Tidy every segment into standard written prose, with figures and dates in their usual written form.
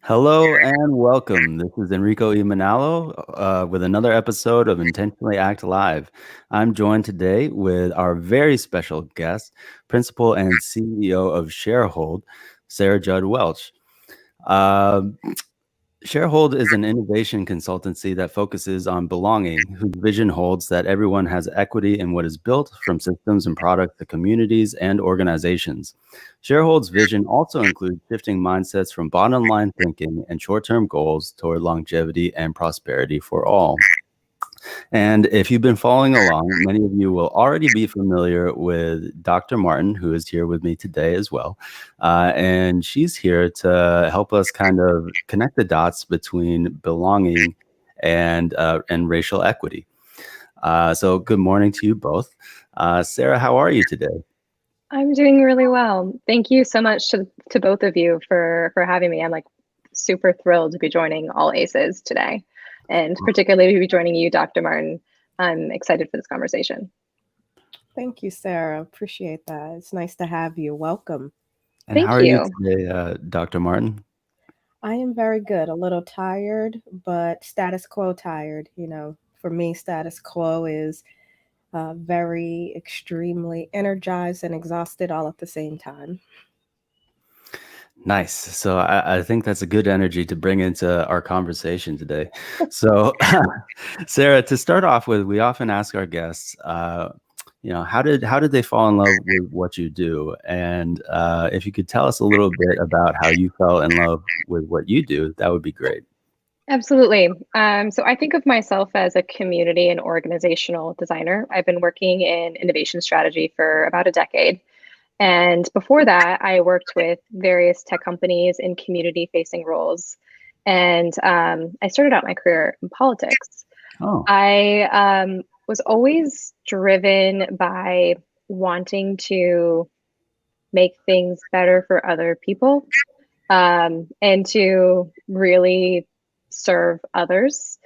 Hello and welcome. This is Enrico E. Manalo with another episode of Intentionally Act Live. I'm joined today with our very special guest, Principal and CEO of Sharehold, Sarah Judd Welch. Uh, Sharehold is an innovation consultancy that focuses on belonging, whose vision holds that everyone has equity in what is built, from systems and products to communities and organizations. Sharehold's vision also includes shifting mindsets from bottom line thinking and short term goals toward longevity and prosperity for all. And if you've been following along, many of you will already be familiar with Dr. Martin, who is here with me today as well. And she's here to help us kind of connect the dots between belonging and racial equity. So good morning to you both. Sarah, how are you today? I'm doing really well. Thank you so much to both of you for having me. I'm like super thrilled to be joining All Aces today, and particularly to be joining you, Dr. Martin. I'm excited for this conversation. Thank you, Sarah. Appreciate that. It's nice to have you. Welcome. And how Thank are you you. today, Dr. Martin? I am very good. A little tired, but status quo tired. For me, status quo is very extremely energized and exhausted all at the same time. Nice. So I think that's a good energy to bring into our conversation today. So, Sarah, to start off with, we often ask our guests, how did they fall in love with what you do? And if you could tell us a little bit about how you fell in love with what you do, that would be great. Absolutely. So I think of myself as a community and organizational designer. I've been working in innovation strategy for about a decade. And before that, I worked with various tech companies in community facing roles. And I started out my career in politics. Oh, I was always driven by wanting to make things better for other people, and to really serve others.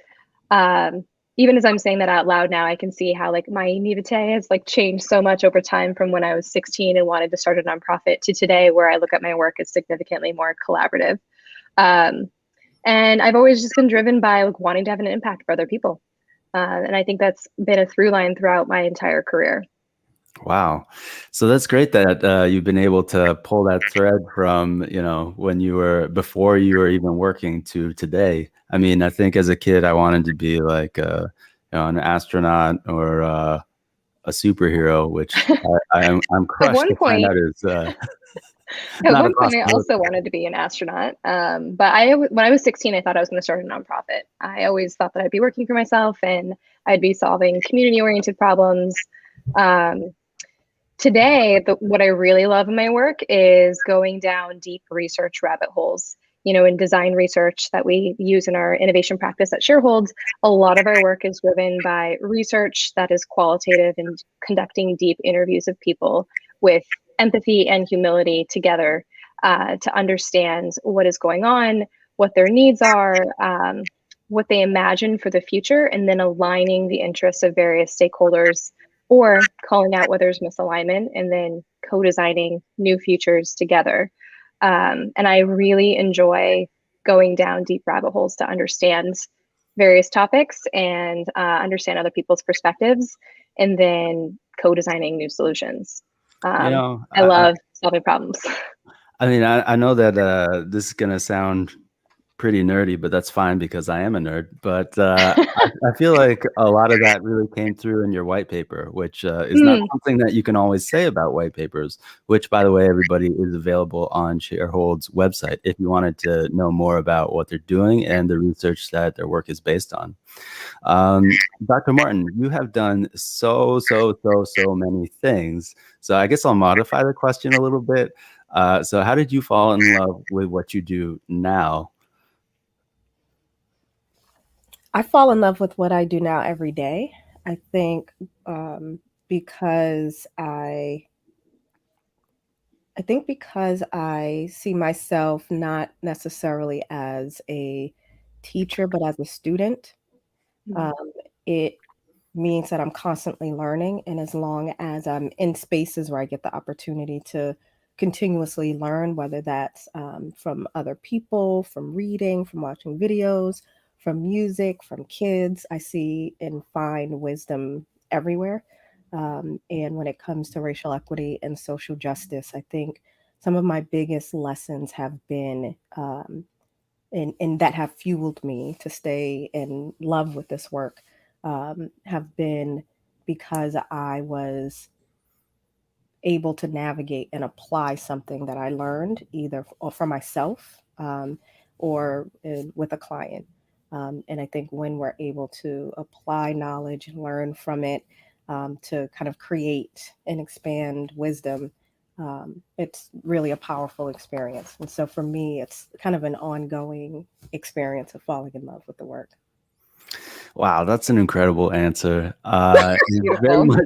Um, Even as I'm saying that out loud now, I can see how like my naivete has like changed so much over time from when I was 16 and wanted to start a nonprofit to today, where I look at my work as significantly more collaborative. Um, and I've always just been driven by like wanting to have an impact for other people. And I think that's been a through line throughout my entire career. wow. So that's great that you've been able to pull that thread from, when you were before you were even working to today. I mean, I think as a kid, I wanted to be like an astronaut or a superhero, which I'm At crushed one to find point, out is At not a one point, I possibility. also wanted to be an astronaut. But when I was 16, I thought I was going to start a nonprofit. I always thought that I'd be working for myself and I'd be solving community-oriented problems. Um, Today, what I really love in my work is going down deep research rabbit holes. In design research that we use in our innovation practice at Sharehold, a lot of our work is driven by research that is qualitative and conducting deep interviews of people with empathy and humility together, to understand what is going on, what their needs are, what they imagine for the future, and then aligning the interests of various stakeholders, or calling out where there's misalignment and then co-designing new futures together. And I really enjoy going down deep rabbit holes to understand various topics and understand other people's perspectives, and then co-designing new solutions. You Um, know, I love solving problems. I mean, I know that this is gonna sound pretty nerdy, but that's fine because I am a nerd. But I feel like a lot of that really came through in your white paper, which is not Mm, something that you can always say about white papers, which, by the way, everybody is available on Sharehold's website if you wanted to know more about what they're doing and the research that their work is based on. Dr. Martin, you have done so many things. So I guess I'll modify the question a little bit. So how did you fall in love with what you do now? I fall in love with what I do now every day. I think because I see myself not necessarily as a teacher, but as a student. mm, Um, it means that I'm constantly learning, and as long as I'm in spaces where I get the opportunity to continuously learn, whether that's from other people, from reading, from watching videos, from music, from kids. I see and find wisdom everywhere. And when it comes to racial equity and social justice, I think some of my biggest lessons have been, and that have fueled me to stay in love with this work, have been because I was able to navigate and apply something that I learned either or for myself, or with a client. And I think when we're able to apply knowledge and learn from it, to kind of create and expand wisdom, it's really a powerful experience. And so for me, it's kind of an ongoing experience of falling in love with the work. Wow, that's an incredible answer. Beautiful.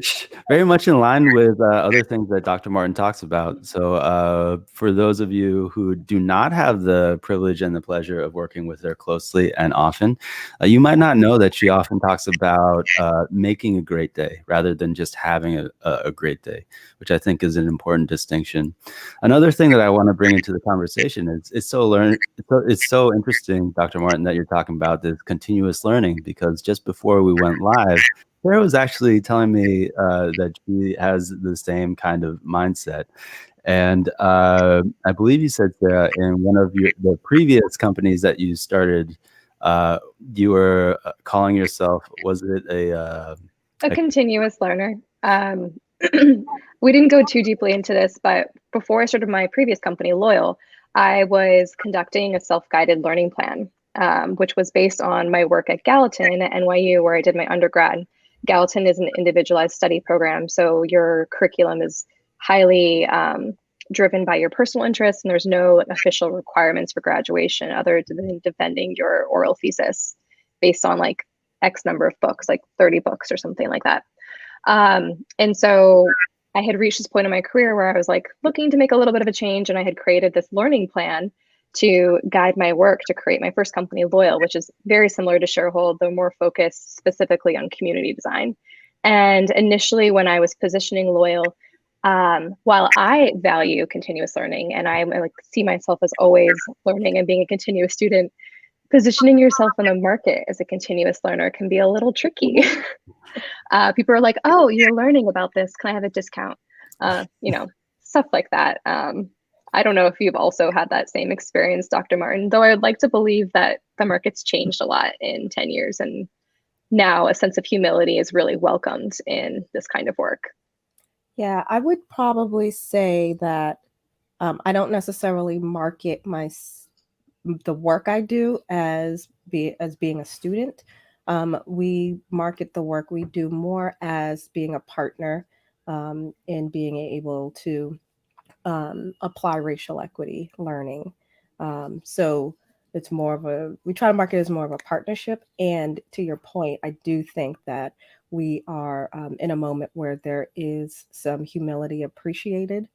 Very much in line with other things that Dr. Martin talks about. So, for those of you who do not have the privilege and the pleasure of working with her closely and often, you might not know that she often talks about making a great day rather than just having a great day, which I think is an important distinction. Another thing that I want to bring into the conversation is it's so interesting, Dr. Martin, that you're talking about this continuous learning, because just before we went live, Sarah was actually telling me that she has the same kind of mindset. And I believe you said, Sarah, in one of the previous companies that you started, you were calling yourself, was it A continuous learner. We didn't go too deeply into this, but before I started my previous company, Loyal, I was conducting a self-guided learning plan, which was based on my work at Gallatin at NYU, where I did my undergrad. Gallatin is an individualized study program, so your curriculum is highly driven by your personal interests, and there's no official requirements for graduation other than defending your oral thesis based on like X number of books, like 30 books or something like that. And so I had reached this point in my career where I was like looking to make a little bit of a change, and I had created this learning plan to guide my work to create my first company, Loyal, which is very similar to Sharehold, though more focused specifically on community design. And initially, when I was positioning Loyal, while I value continuous learning and I like see myself as always learning and being a continuous student, positioning yourself in the market as a continuous learner can be a little tricky. People are like, "Oh, you're learning about this. Can I have a discount?" Stuff like that. I don't know if you've also had that same experience, Dr. Martin, though I would like to believe that the market's changed a lot in 10 years, and now a sense of humility is really welcomed in this kind of work. Yeah, I would probably say that I don't necessarily market the work I do as being a student. We market the work we do more as being a partner, and being able to apply racial equity learning. So it's more of we try to market it as more of a partnership. And to your point, I do think that we are in a moment where there is some humility appreciated,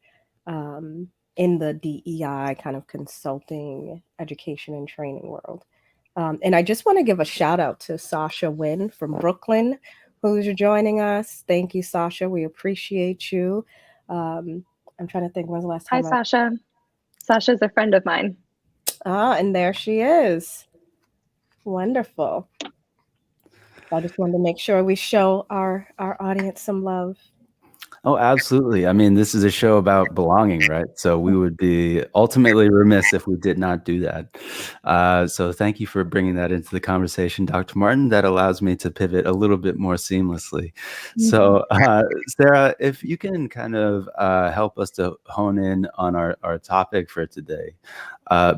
in the DEI kind of consulting, education, and training world. And I just want to give a shout out to Sasha Wynn from Brooklyn, who's joining us. Thank you, Sasha. We appreciate you. I'm trying to think, when's the last Hi, time Sasha. Sasha's a friend of mine. and there she is. Wonderful. I just wanted to make sure we show our audience some love. Oh, absolutely. I mean, this is a show about belonging, right? So we would be ultimately remiss if we did not do that. So thank you for bringing that into the conversation, Dr. Martin. That allows me to pivot a little bit more seamlessly. So, Sarah, if you can kind of help us to hone in on our topic for today,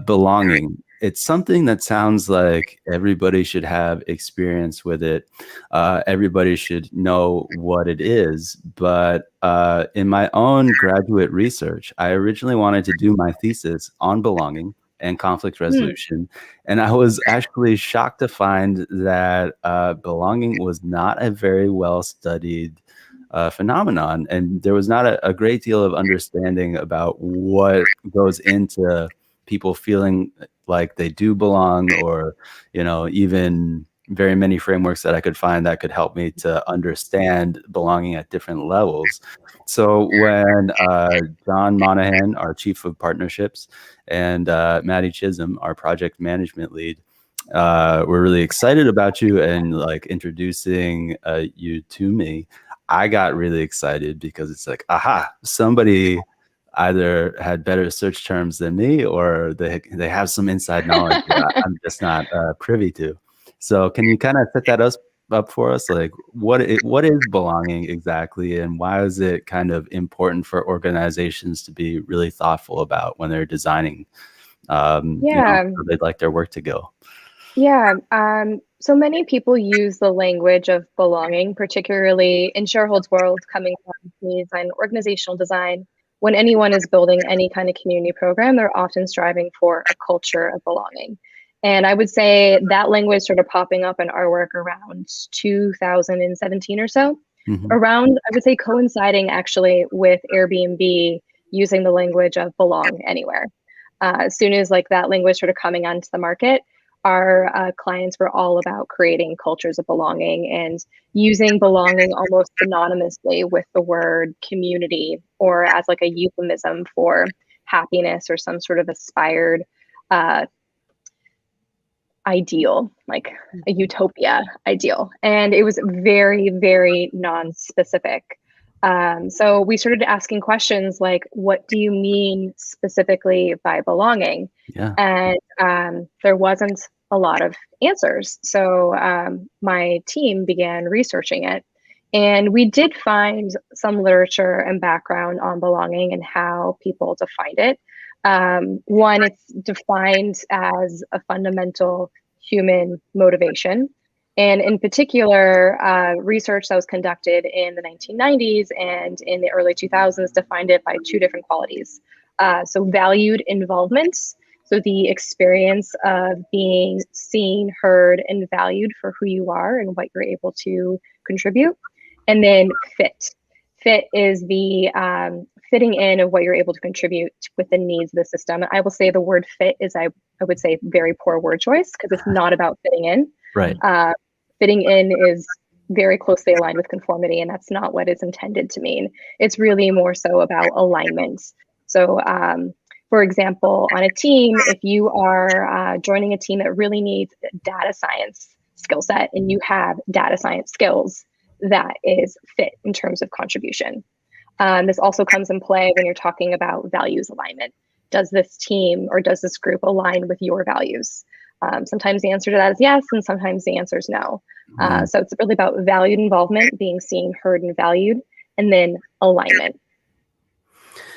belonging. It's something that sounds like everybody should have experience with it. Everybody should know what it is. But in my own graduate research, I originally wanted to do my thesis on belonging and conflict resolution. And I was actually shocked to find that belonging was not a very well studied phenomenon. And there was not a great deal of understanding about what goes into people feeling like they do belong, or even very many frameworks that I could find that could help me to understand belonging at different levels. So when John Monahan, our chief of partnerships, and Maddie Chisholm, our project management lead, we're really excited about you and like introducing you to me, I got really excited because it's like, aha, somebody either had better search terms than me, or they have some inside knowledge that I'm just not privy to. So can you kind of set that up for us? Like what is belonging exactly, and why is it kind of important for organizations to be really thoughtful about when they're designing, Yeah. where they'd like their work to go? Yeah. So many people use the language of belonging, particularly in Sharehold's world, coming from community design, organizational design. When anyone is building any kind of community program, they're often striving for a culture of belonging. And I would say that language started popping up in our work around 2017 or so, around, I would say, coinciding actually with Airbnb using the language of belong anywhere. As soon as like that language started coming onto the market, our clients were all about creating cultures of belonging and using belonging almost synonymously with the word community, or as like a euphemism for happiness or some sort of aspired uh, ideal, like a utopia ideal. And it was very, very non-specific. So we started asking questions like, what do you mean specifically by belonging? Yeah. And there wasn't a lot of answers. So my team began researching it. And we did find some literature and background on belonging and how people defined it. One, it's defined as a fundamental human motivation. And in particular, research that was conducted in the 1990s and in the early 2000s defined it by two different qualities. So valued involvement, so the experience of being seen, heard, and valued for who you are and what you're able to contribute. And then fit. Fit is the fitting in of what you're able to contribute with the needs of the system. I will say the word fit is, I would say, very poor word choice because it's not about fitting in. Right. Fitting in is very closely aligned with conformity, and that's not what it's intended to mean. It's really more so about alignment. So, for example, on a team, if you are joining a team that really needs data science skill set and you have data science skills, that is fit in terms of contribution. This also comes in play when you're talking about values alignment. Does this team or does this group align with your values? Sometimes the answer to that is yes, and sometimes the answer is no. So it's really about valued involvement, being seen, heard, and valued, and then alignment.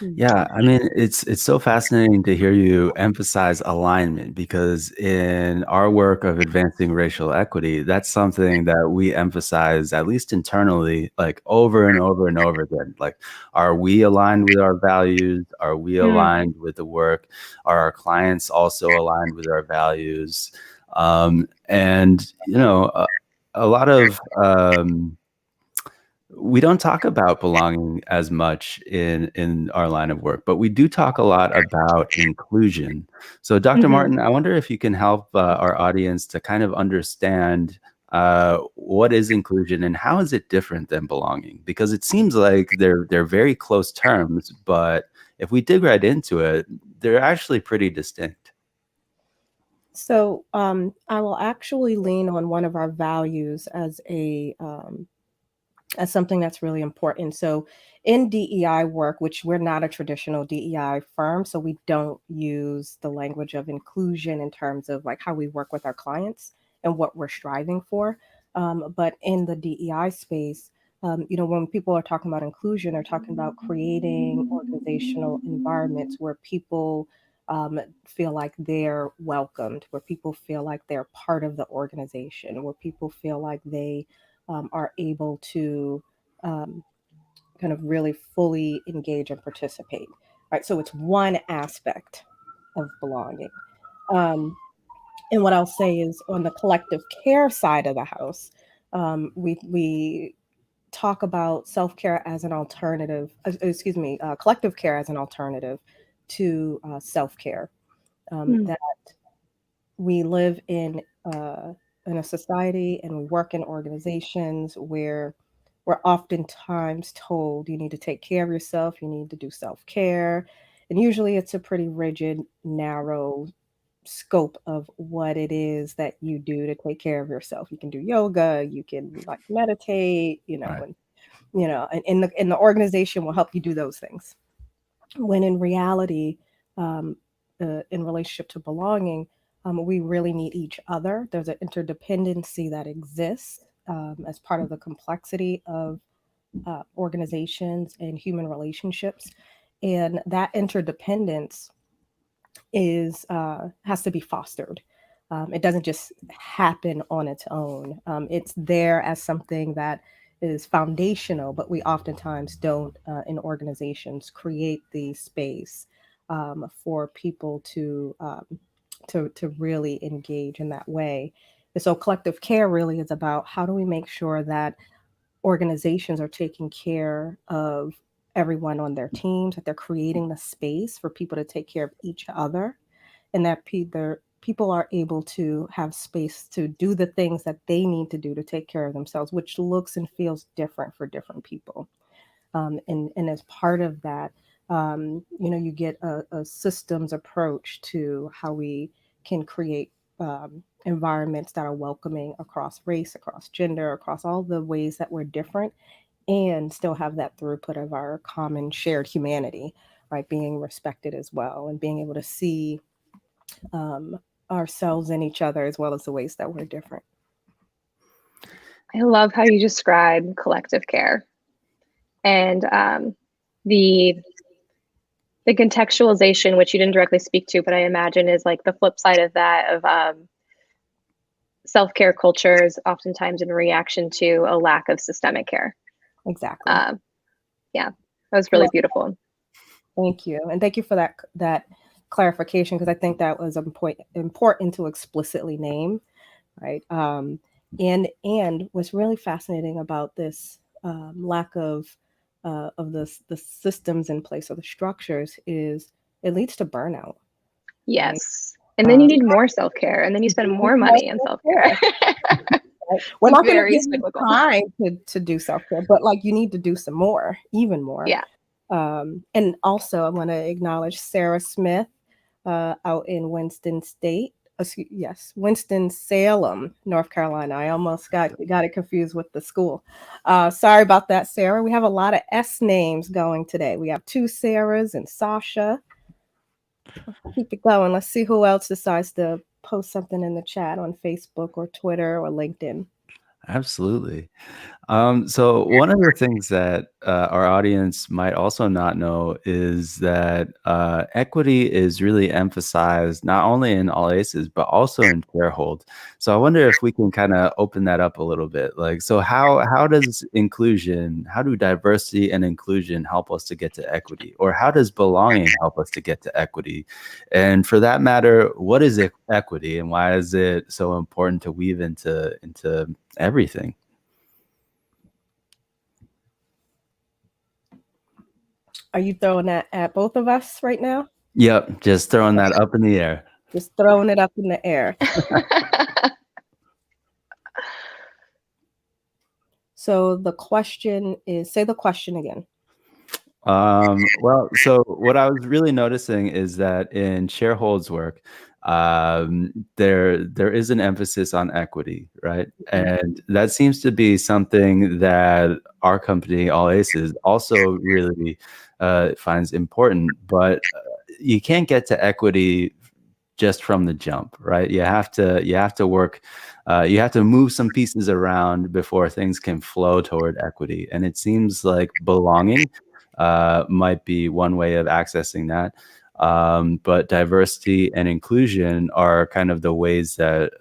Yeah, I mean, it's so fascinating to hear you emphasize alignment, because in our work of advancing racial equity, that's something that we emphasize, at least internally, like over and over and over again. Like, are we aligned with our values? Are we aligned with the work? Are our clients also aligned with our values? And, a lot of we don't talk about belonging as much in our line of work, but we do talk a lot about inclusion. So, Dr. Martin, I wonder if you can help our audience to kind of understand what is inclusion and how is it different than belonging? Because it seems like they're very close terms, but if we dig right into it, they're actually pretty distinct. So I will actually lean on one of our values as as something that's really important. So in DEI work, which we're not a traditional DEI firm, so we don't use the language of inclusion in terms of like how we work with our clients and what we're striving for. But in the DEI space, when people are talking about inclusion, they're talking about creating organizational environments where people feel like they're welcomed, where people feel like they're part of the organization, where people feel like they are able to kind of really fully engage and participate. Right. So it's one aspect of belonging. And what I'll say is on the collective care side of the house, we talk about self-care as an alternative, collective care as an alternative to self-care. That we live in a in a society and we work in organizations where we're oftentimes told you need to take care of yourself, you need to do self-care. And usually it's a pretty rigid, narrow scope of what it is that you do to take care of yourself. You can do yoga, you can like meditate, Right. and and in the organization will help you do those things. When in reality, um, in relationship to belonging, we really need each other. There's an interdependency that exists as part of the complexity of organizations and human relationships, and that interdependence is has to be fostered. It doesn't just happen on its own. It's there as something that is foundational, but we oftentimes don't, in organizations, create the space for people to really engage in that way. And so, collective care really is about how do we make sure that organizations are taking care of everyone on their teams, that they're creating the space for people to take care of each other, and that people are able to have space to do the things that they need to do to take care of themselves, which looks and feels different for different people. And as part of that, you get a systems approach to how we can create environments that are welcoming across race, across gender, across all the ways that we're different, and still have that throughput of our common shared humanity, right? Being respected as well, and being able to see um, ourselves in each other as well as the ways that we're different. I love how you describe collective care and the contextualization, which you didn't directly speak to, but I imagine is like the flip side of that of self-care cultures, oftentimes in reaction to a lack of systemic care. Exactly. Yeah, that was really beautiful. Thank you, and thank you for that clarification, because I think that was important to explicitly name, right? And what's really fascinating about this lack of the systems in place or the structures is it leads to burnout. Yes. Right? And then you need more self-care, and then you spend more money on self-care. Right? We're not going to give you time to do self-care, but like you need to do some more, even more. Yeah. And also I want to acknowledge Sarah Smith out in Winston-Salem, North Carolina. I almost got it confused with the school. Sorry about that, Sarah. We have a lot of S names going today. We have 2 Sarahs and Sasha. Keep it going. Let's see who else decides to post something in the chat on Facebook or Twitter or LinkedIn. Absolutely. So one of the things that our audience might also not know is that equity is really emphasized not only in All Aces, but also in Sharehold. So I wonder if we can kind of open that up a little bit. Like, so how does how do diversity and inclusion help us to get to equity? Or how does belonging help us to get to equity? And for that matter, what is equity, and why is it so important to weave into everything? Are you throwing that at both of us right now? Yep, just throwing that up in the air. Just throwing it up in the air. So the question is, say the question again. Well, so what I was really noticing is that in Sharehold's work, there is an emphasis on equity, right? And that seems to be something that our company, All Aces, also really finds important. But you can't get to equity just from the jump, right? You have to work. You have to move some pieces around before things can flow toward equity. And it seems like belonging might be one way of accessing that. But diversity and inclusion are kind of the ways that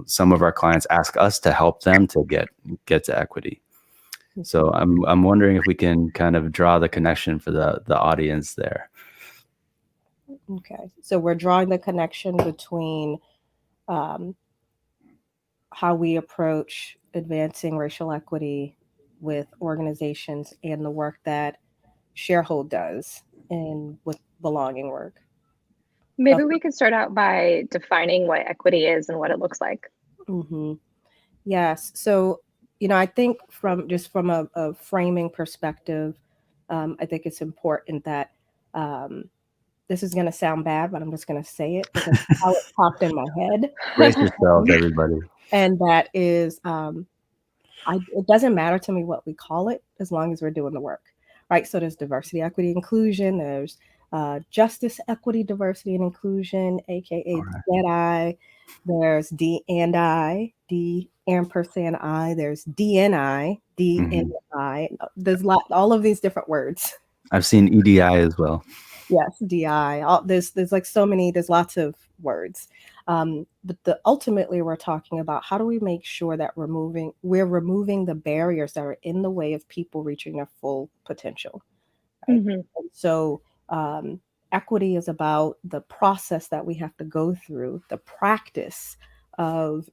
some of our clients ask us to help them to get to equity. So I'm wondering if we can kind of draw the connection for the audience there. Okay, so we're drawing the connection between how we approach advancing racial equity with organizations and the work that Sharehold does and with belonging work. Maybe we could start out by defining what equity is and what it looks like. Mm-hmm. Yes. So, I think from a framing perspective, I think it's important that um, this is going to sound bad, but I'm just going to say it because it's how it popped in my Brace head. yourselves, everybody. And that is, it doesn't matter to me what we call it as long as we're doing the work, right? So there's diversity, equity, inclusion. There's justice, equity, diversity, and inclusion, aka All right. DNI. There's D ampersand I. There's DNI, Mhm. DNI. There's all of these different words. I've seen EDI as well. Yes, DI. There's like so many. There's lots of words, but ultimately we're talking about how do we make sure that we're removing the barriers that are in the way of people reaching their full potential, right? Mm-hmm. And so equity is about the process that we have to go through, the practice of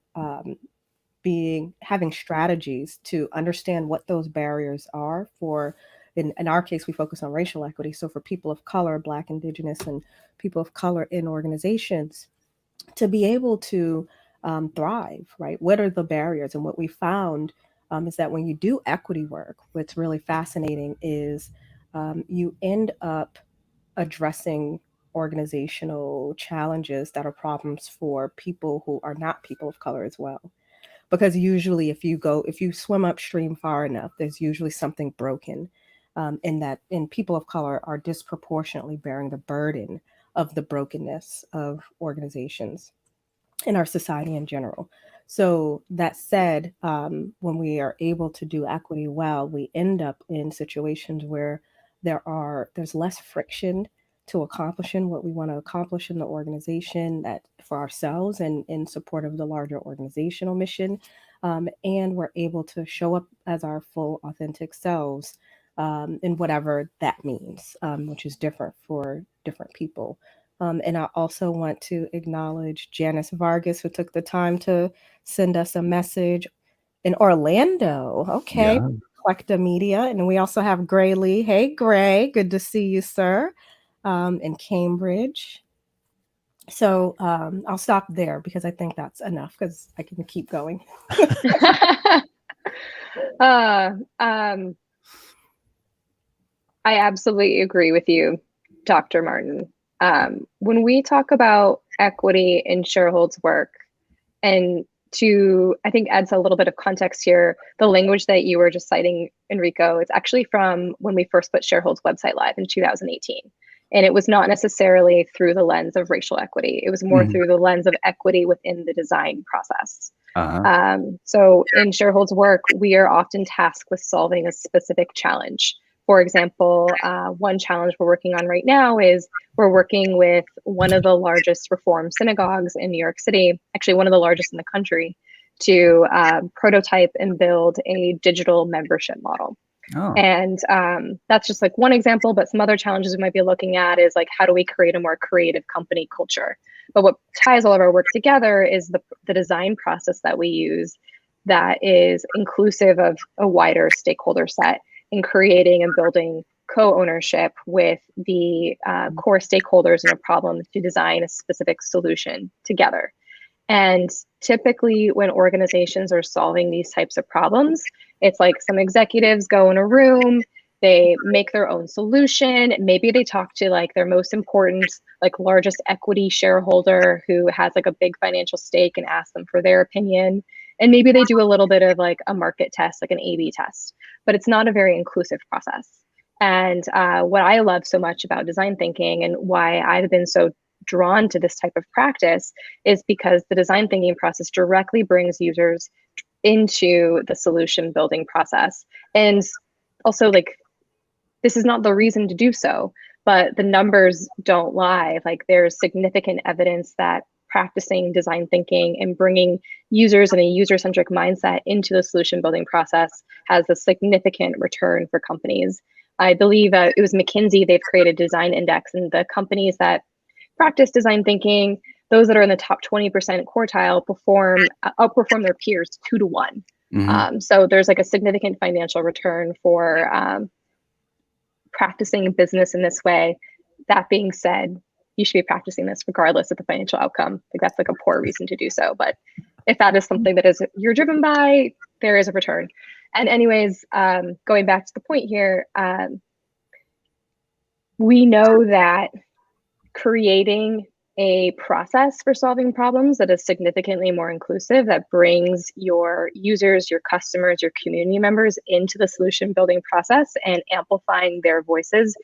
having strategies to understand what those barriers are for. In our case, we focus on racial equity. So for people of color, Black, Indigenous, and people of color in organizations, to be able to thrive, right? What are the barriers? And what we found is that when you do equity work, what's really fascinating is you end up addressing organizational challenges that are problems for people who are not people of color as well, because usually if you swim upstream far enough, there's usually something broken, and people of color are disproportionately bearing the burden of the brokenness of organizations in our society in general. So that said, when we are able to do equity well, we end up in situations where there's less friction to accomplishing what we want to accomplish in the organization, that for ourselves and in support of the larger organizational mission, and we're able to show up as our full authentic selves, in whatever that means, which is different for different people. And I also want to acknowledge Janice Vargas, who took the time to send us a message in Orlando. Okay, Yeah. Collecta Media. And we also have Gray Lee. Hey, Gray, good to see you, sir, in Cambridge. So I'll stop there because I think that's enough because I can keep going. uh, um, I absolutely agree with you, Dr. Martin. When we talk about equity in Sharehold's work, and to, I think, adds a little bit of context here, the language that you were just citing, Enrico, it's actually from when we first put Sharehold's website live in 2018. And it was not necessarily through the lens of racial equity. It was more Mhm. through the lens of equity within the design process. Uh-huh. So in Sharehold's work, we are often tasked with solving a specific challenge. For example, one challenge we're working on right now is we're working with one of the largest Reform synagogues in New York City, actually one of the largest in the country, to prototype and build a digital membership model. Oh. And that's just like one example, but some other challenges we might be looking at is like, how do we create a more creative company culture? But what ties all of our work together is the design process that we use that is inclusive of a wider stakeholder set in creating and building co-ownership with the core stakeholders in a problem to design a specific solution together. And typically when organizations are solving these types of problems, it's like some executives go in a room, they make their own solution. Maybe they talk to like their most important, like largest equity shareholder who has like a big financial stake and ask them for their opinion. And maybe they do a little bit of like a market test, like an A/B test, but it's not a very inclusive process. And what I love so much about design thinking and why I've been so drawn to this type of practice is because the design thinking process directly brings users into the solution building process. And also, like, this is not the reason to do so, but the numbers don't lie. Like, there's significant evidence that practicing design thinking and bringing users and a user-centric mindset into the solution building process has a significant return for companies. I believe it was McKinsey, they've created design index, and the companies that practice design thinking, those that are in the top 20% quartile outperform their peers 2 to 1. Mhm. So there's like a significant financial return for practicing business in this way. That being said, you should be practicing this regardless of the financial outcome. Like that's like a poor reason to do so, but if that is something that is you're driven by, there is a return. And anyways, going back to the point here, we know that creating a process for solving problems that is significantly more inclusive, that brings your users, your customers, your community members into the solution building process and amplifying their voices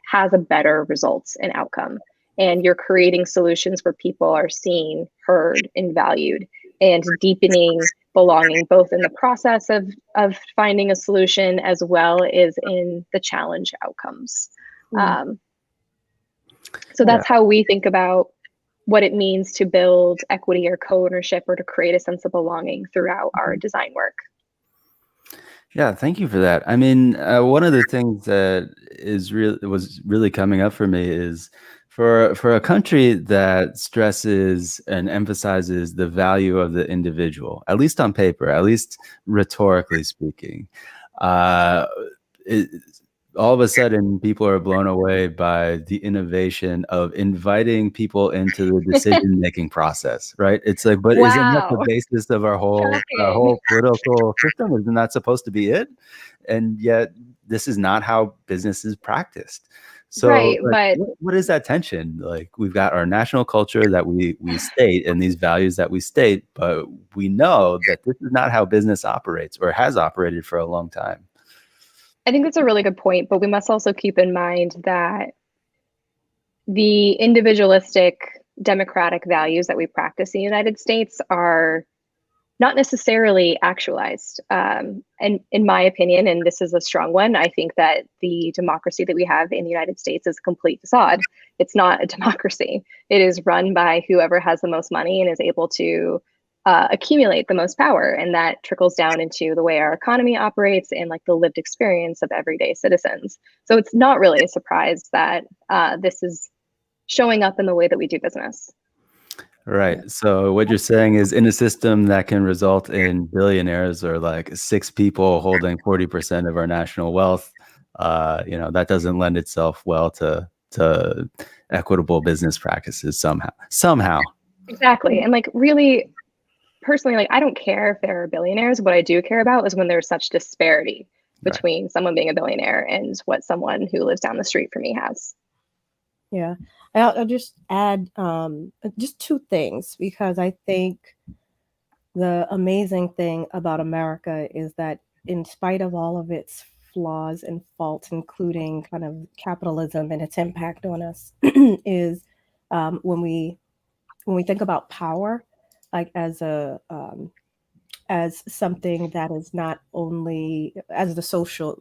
has a better results and outcome. And you're creating solutions where people are seen, heard, and valued, and deepening belonging both in the process of finding a solution as well as in the challenge outcomes. So that's how we think about what it means to build equity or co-ownership or to create a sense of belonging throughout our design work. Yeah, thank you for that. I mean, one of the things that was really coming up for me is for a country that stresses and emphasizes the value of the individual, at least on paper, at least rhetorically speaking, it, all of a sudden people are blown away by the innovation of inviting people into the decision-making process, right? It's like, but isn't that the basis of our whole political system? Isn't that supposed to be it? And yet this is not how business is practiced. So right, like, but what is that tension? Like, we've got our national culture that we state and these values that we state, but we know that this is not how business operates or has operated for a long time. I think that's a really good point, but we must also keep in mind that the individualistic democratic values that we practice in the United States are not necessarily actualized. And in my opinion, and this is a strong one, I think that the democracy that we have in the United States is a complete facade. It's not a democracy. It is run by whoever has the most money and is able to accumulate the most power. And that trickles down into the way our economy operates and like the lived experience of everyday citizens. So it's not really a surprise that this is showing up in the way that we do business. Right. So what you're saying is, in a system that can result in billionaires or like 6 people holding 40% of our national wealth, that doesn't lend itself well to equitable business practices somehow. Exactly. And like really personally, like I don't care if there are billionaires. What I do care about is when there's such disparity between someone being a billionaire and what someone who lives down the street from me has. Yeah. I'll just add just 2 things, because I think the amazing thing about America is that in spite of all of its flaws and faults, including kind of capitalism and its impact on us, is when we think about power, like as something that is not only, as the social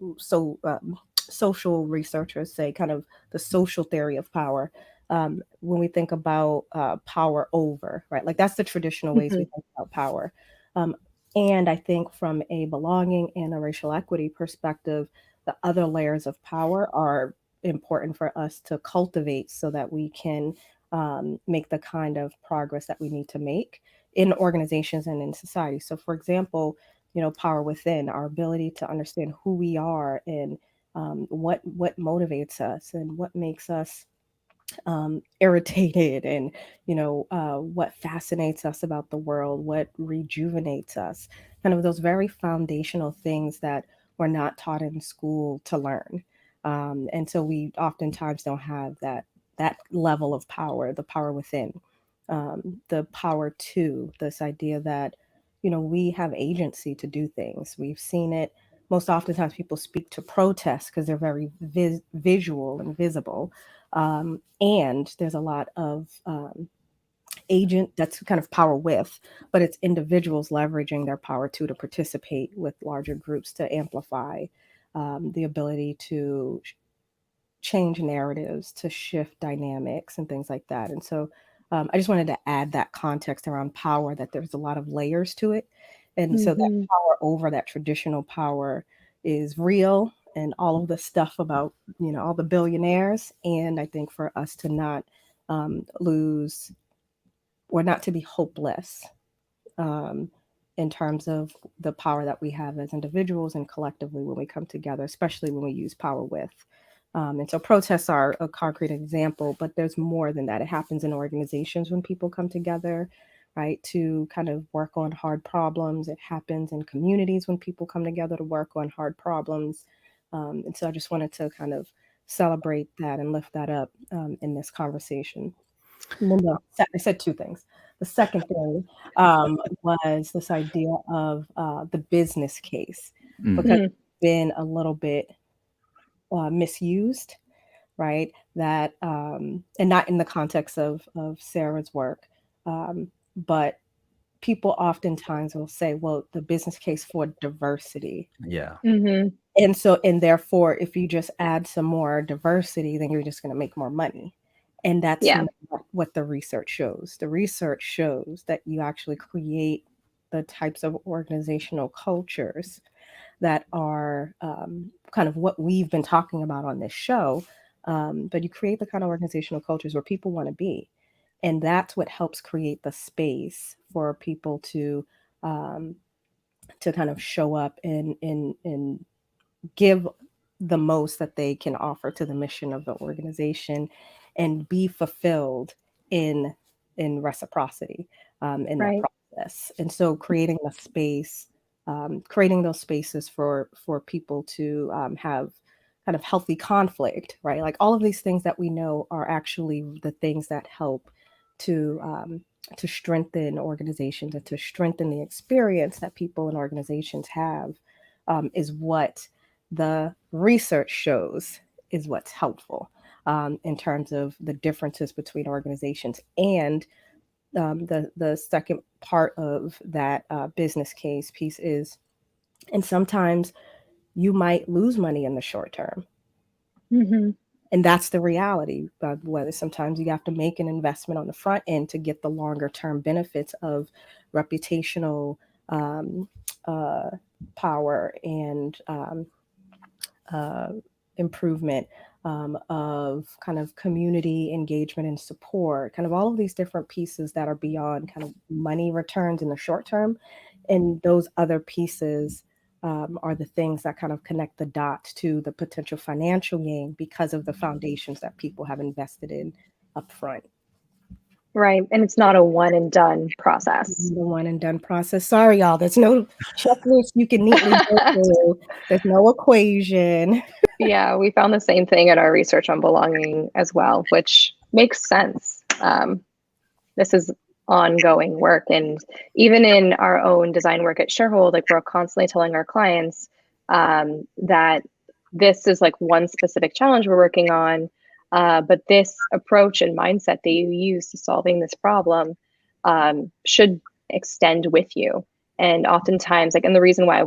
researchers say, kind of the social theory of power. When we think about power over, right? Like that's the traditional ways we think about power. And I think from a belonging and a racial equity perspective, the other layers of power are important for us to cultivate so that we can make the kind of progress that we need to make in organizations and in society. So, for example, power within, our ability to understand who we are and what motivates us and what makes us irritated, and what fascinates us about the world, what rejuvenates us, kind of those very foundational things that we're not taught in school to learn. And so we oftentimes don't have that level of power, the power within, the power to, this idea that we have agency to do things. We've seen it most oftentimes. People speak to protests because they're very visual and visible. And there's a lot of agent, that's kind of power with, but it's individuals leveraging their power to participate with larger groups to amplify the ability to change narratives, to shift dynamics and things like that. And so I just wanted to add that context around power, that there's a lot of layers to it. And so that power over, that traditional power, is real, and all of the stuff about, all the billionaires. And I think for us to not lose, or not to be hopeless in terms of the power that we have as individuals and collectively when we come together, especially when we use power with. And so protests are a concrete example, but there's more than that. It happens in organizations when people come together, right? To kind of work on hard problems. It happens in communities when people come together to work on hard problems. And so I just wanted to kind of celebrate that and lift that up in this conversation. And then I said two things. The second thing was this idea of the business case, because Mhm. it's been a little bit misused, right? That and not in the context of Sarah's work, but people oftentimes will say, well, the business case for diversity. Yeah. Mhm. And so, and therefore, if you just add some more diversity, then you're just going to make more money. And that's Yeah. not what the research shows. The research shows that you actually create the types of organizational cultures that are kind of what we've been talking about on this show. But you create the kind of organizational cultures where people want to be. And that's what helps create the space for people um, to kind of show up and give the most that they can offer to the mission of the organization and be fulfilled in in reciprocity in that Right. process. And so creating a space, creating those spaces for people to have kind of healthy conflict, right? Like all of these things that we know are actually the things that help to strengthen organizations and to strengthen the experience that people and organizations have, is what the research shows is what's helpful in terms of the differences between organizations. And the second part of that business case piece is, and sometimes you might lose money in the short term. Mhm. And that's the reality. Whether sometimes you have to make an investment on the front end to get the longer term benefits of reputational um, uh, power and uh, improvement, of kind of community engagement and support, kind of all of these different pieces that are beyond kind of money returns in the short term. And those other pieces are the things that kind of connect the dots to the potential financial gain because of the foundations that people have invested in upfront. Right. And it's not a one and done process. The one and done process. Sorry, y'all. There's no checklist you can neatly go through. There's no equation. Yeah, we found the same thing at our research on belonging as well, which makes sense. This is ongoing work. And even in our own design work at Sharehold, like we're constantly telling our clients that this is like one specific challenge we're working on. But this approach and mindset that you use to solving this problem should extend with you. And oftentimes, like, and the reason why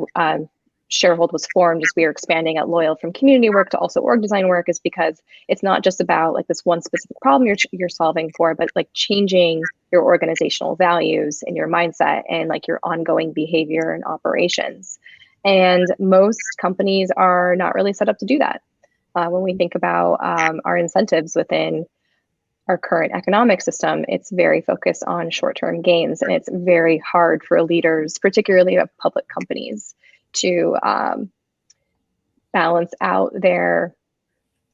Sharehold was formed as we are expanding at Loyal from community work to also org design work is because it's not just about like this one specific problem you're solving for, but like changing your organizational values and your mindset and like your ongoing behavior and operations. And most companies are not really set up to do that. When we think about our incentives within our current economic system, it's very focused on short-term gains, and it's very hard for leaders, particularly of public companies, to balance out their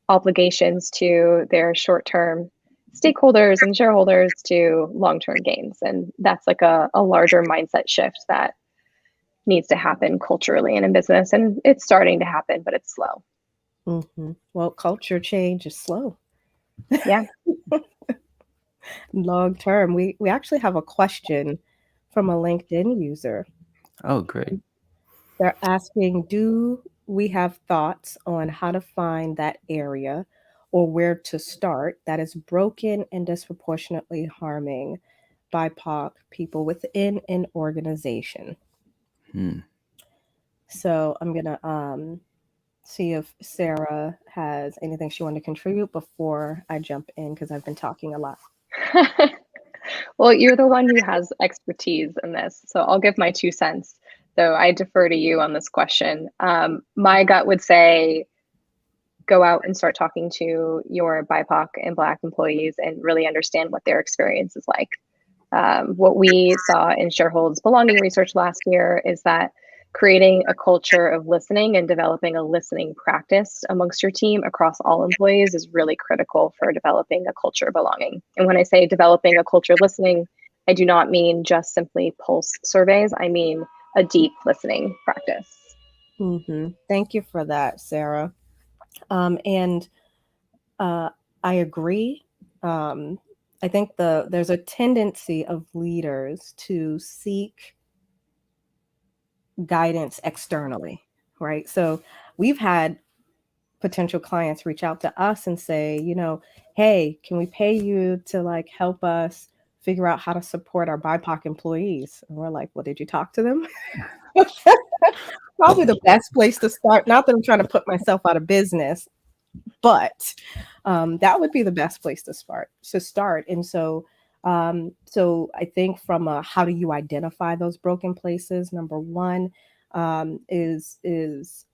obligations to their short-term stakeholders and shareholders to long-term gains. And that's like a larger mindset shift that needs to happen culturally and in business. And it's starting to happen, but it's slow. Well, culture change is slow. Yeah. Long term. We actually have a question from a LinkedIn user. Oh, great. They're asking, do we have thoughts on how to find that area or where to start that is broken and disproportionately harming BIPOC people within an organization? Hmm. So I'm gonna see if Sarah has anything she wanted to contribute before I jump in because I've been talking a lot. Well, you're the one who has expertise in this, so I'll give my 2 cents. So I defer to you on this question. My gut would say go out and start talking to your BIPOC and Black employees and really understand what their experience is like. What we saw in Sharehold's belonging research last year is that creating a culture of listening and developing a listening practice amongst your team across all employees is really critical for developing a culture of belonging. And when I say developing a culture of listening, I do not mean just simply pulse surveys. I mean a deep listening practice. Thank you for that, Sarah. And I agree. I think there's a tendency of leaders to seek guidance externally, right? So we've had potential clients reach out to us and say, hey, can we pay you to like help us figure out how to support our BIPOC employees? And we're like, well, did you talk to them? Probably the best place to start. Not that I'm trying to put myself out of business, but that would be the best place to start. And so I think from how do you identify those broken places? Number one is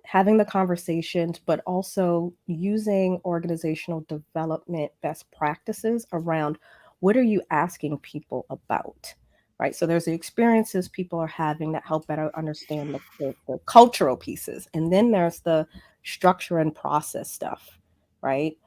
having the conversations, but also using organizational development best practices around what are you asking people about, right? So there's the experiences people are having that help better understand the cultural pieces. And then there's the structure and process stuff, right?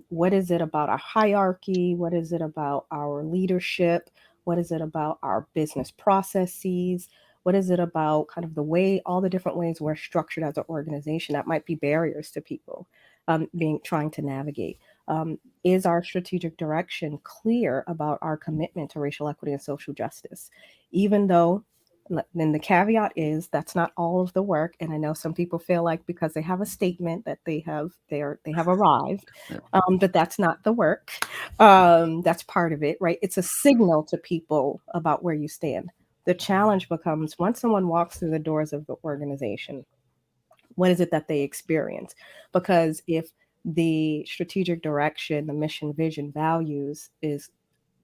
What is it about our hierarchy? What is it about our leadership? What is it about our business processes? What is it about kind of the way, all the different ways we're structured as an organization that might be barriers to people trying to navigate? Is our strategic direction clear about our commitment to racial equity and social justice? Even though, then the caveat is that's not all of the work. And I know some people feel like because they have a statement that they have arrived, but that's not the work. That's part of it, right? It's a signal to people about where you stand. The challenge becomes once someone walks through the doors of the organization, what is it that they experience? Because if the strategic direction, the mission, vision, values is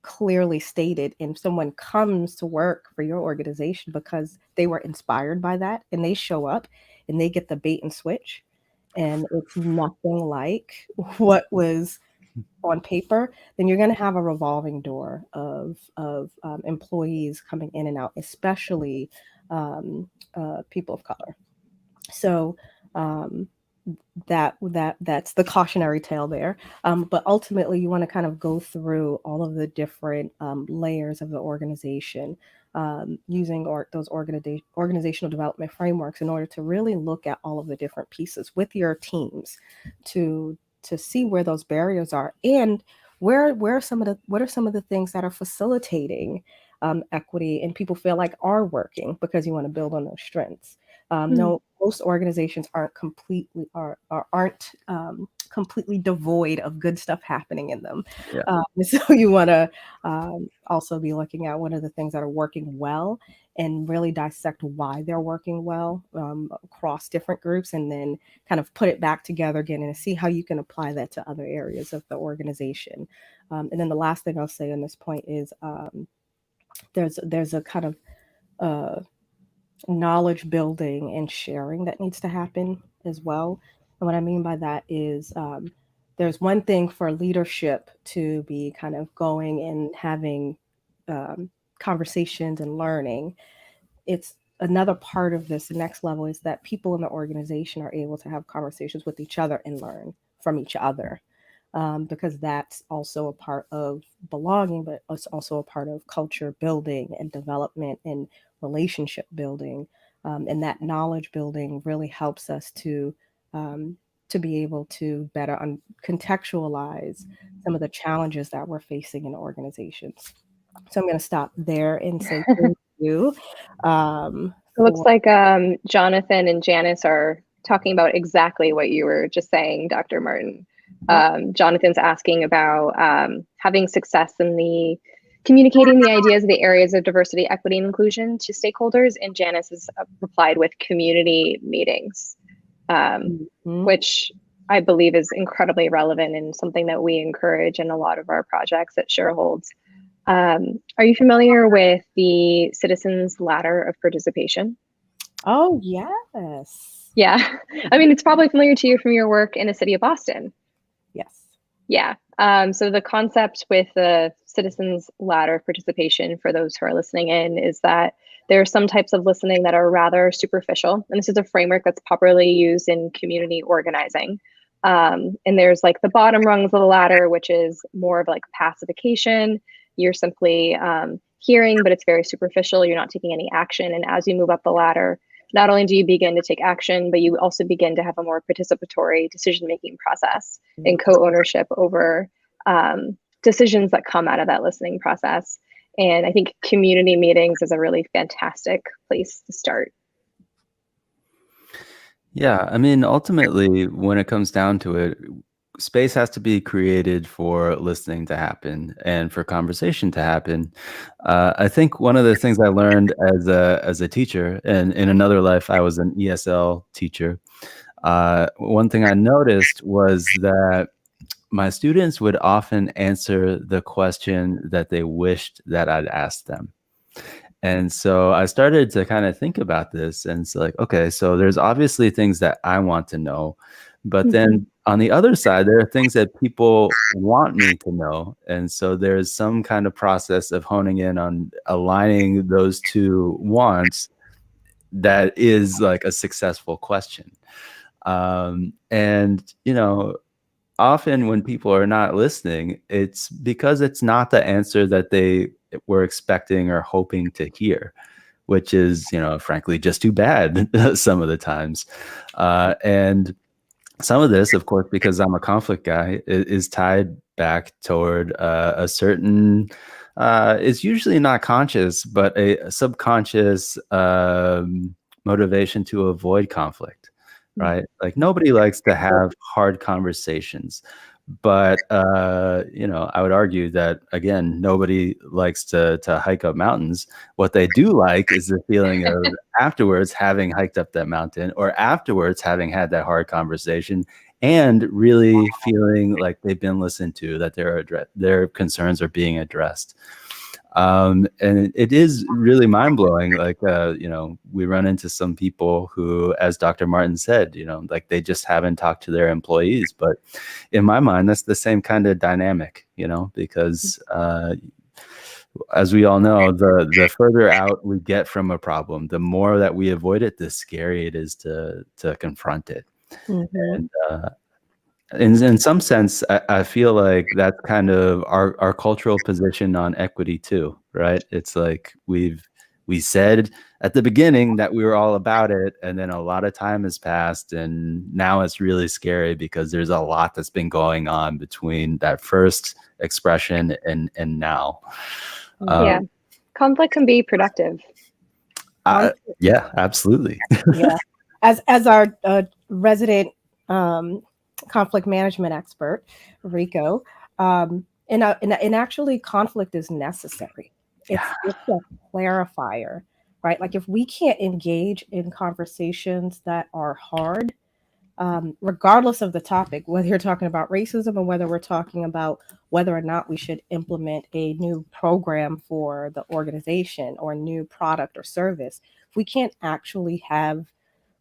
clearly stated, and someone comes to work for your organization because they were inspired by that, and they show up and they get the bait and switch, and it's nothing like what was on paper, then you're going to have a revolving door of employees coming in and out, especially people of color. So that's the cautionary tale there. But ultimately, you want to kind of go through all of the different layers of the organization, using those organizational development frameworks in order to really look at all of the different pieces with your teams to see where those barriers are and what are some of the things that are facilitating equity and people feel like are working, because you want to build on those strengths. No, most organizations aren't completely devoid of good stuff happening in them. Yeah. So you want to also be looking at what are the things that are working well and really dissect why they're working well across different groups, and then kind of put it back together again and see how you can apply that to other areas of the organization. And then the last thing I'll say on this point is there's a kind of knowledge building and sharing that needs to happen as well. And what I mean by that is there's one thing for leadership to be kind of going and having conversations and learning. It's another part of this, the next level is that people in the organization are able to have conversations with each other and learn from each other. Because that's also a part of belonging, but it's also a part of culture building and development and relationship building. And that knowledge building really helps us to be able to better contextualize some of the challenges that we're facing in organizations. So I'm going to stop there and say thank you. It looks like Jonathan and Janice are talking about exactly what you were just saying, Dr. Martin. Jonathan's asking about having success in the communicating the ideas of the areas of diversity, equity, and inclusion to stakeholders, and Janice has replied with community meetings, which I believe is incredibly relevant and something that we encourage in a lot of our projects at Sharehold. Are you familiar with the Citizens Ladder of Participation? Oh, yes. Yeah. I mean, it's probably familiar to you from your work in the city of Boston. Yes. Yeah. So the concept with the Citizens Ladder of Participation, for those who are listening in, is that there are some types of listening that are rather superficial. And this is a framework that's popularly used in community organizing. And there's like the bottom rungs of the ladder, which is more of like pacification. you're simply hearing, but it's very superficial. You're not taking any action. And as you move up the ladder, not only do you begin to take action, but you also begin to have a more participatory decision-making process and co-ownership over decisions that come out of that listening process. And I think community meetings is a really fantastic place to start. Yeah, I mean, ultimately, when it comes down to it, space has to be created for listening to happen and for conversation to happen. I think one of the things I learned as a teacher, and in another life, I was an ESL teacher. One thing I noticed was that my students would often answer the question that they wished that I'd asked them. And so I started to kind of think about this, and it's like, okay, so there's obviously things that I want to know, but then on the other side, there are things that people want me to know. And so there's some kind of process of honing in on aligning those two wants that is like a successful question. And, often when people are not listening, it's because it's not the answer that they were expecting or hoping to hear, which is, frankly, just too bad some of the times. And some of this, of course, because I'm a conflict guy, is tied back toward a certain, it's usually not conscious, but a subconscious motivation to avoid conflict, right? Like nobody likes to have hard conversations. But I would argue that again, nobody likes to hike up mountains. What they do like is the feeling of afterwards having hiked up that mountain, or afterwards having had that hard conversation, and really feeling like they've been listened to, that their concerns are being addressed. And it is really mind-blowing. Like, we run into some people who, as Dr. Martin said, like they just haven't talked to their employees. But in my mind, that's the same kind of dynamic, because as we all know, the further out we get from a problem, the more that we avoid it, the scary it is to confront it. And in some sense, I feel like that's kind of our cultural position on equity too, right? It's like we said at the beginning that we were all about it, and then a lot of time has passed, and now it's really scary because there's a lot that's been going on between that first expression and now. Yeah, conflict can be productive. Yeah, absolutely. Yeah, as our resident conflict management expert, Rico, and actually, conflict is necessary. It's a clarifier, right? Like if we can't engage in conversations that are hard, regardless of the topic, whether you're talking about racism or whether we're talking about whether or not we should implement a new program for the organization or a new product or service, if we can't actually have